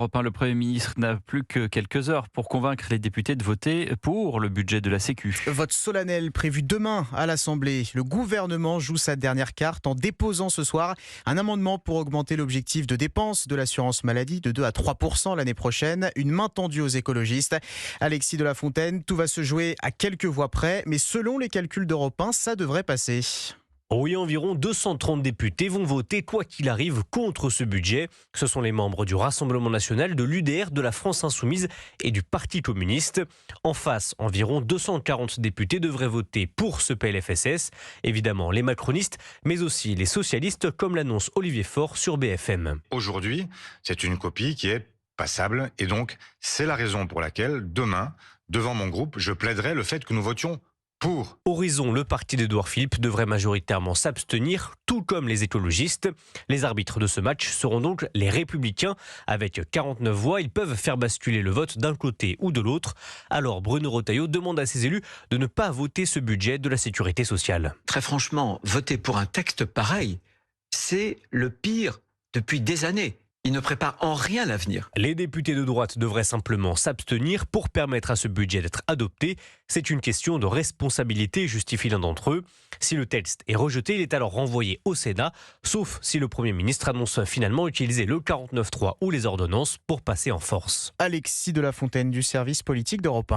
Europe 1, le Premier ministre n'a plus que quelques heures pour convaincre les députés de voter pour le budget de la Sécu. Vote solennel prévu demain à l'Assemblée. Le gouvernement joue sa dernière carte en déposant ce soir un amendement pour augmenter l'objectif de dépenses de l'assurance maladie de 2 à 3% l'année prochaine. Une main tendue aux écologistes. Alexis de la Fontaine, tout va se jouer à quelques voix près, mais selon les calculs d'Europe 1, ça devrait passer. Oui, environ 230 députés vont voter, quoi qu'il arrive, contre ce budget. Ce sont les membres du Rassemblement national, de l'UDR, de la France insoumise et du Parti communiste. En face, environ 240 députés devraient voter pour ce PLFSS. Évidemment, les macronistes, mais aussi les socialistes, comme l'annonce Olivier Faure sur BFM. Aujourd'hui, c'est une copie qui est passable et donc c'est la raison pour laquelle demain, devant mon groupe, je plaiderai le fait que nous votions pour. Horizon, le parti d'Édouard Philippe, devrait majoritairement s'abstenir, tout comme les écologistes. Les arbitres de ce match seront donc les Républicains. Avec 49 voix, ils peuvent faire basculer le vote d'un côté ou de l'autre. Alors Bruno Retailleau demande à ses élus de ne pas voter ce budget de la sécurité sociale. Très franchement, voter pour un texte pareil, c'est le pire depuis des années. Il ne prépare en rien l'avenir. Les députés de droite devraient simplement s'abstenir pour permettre à ce budget d'être adopté. C'est une question de responsabilité, justifie l'un d'entre eux. Si le texte est rejeté, il est alors renvoyé au Sénat, sauf si le Premier ministre annonce finalement utiliser le 49.3 ou les ordonnances pour passer en force. Alexis de la Fontaine du service politique d'Europe 1.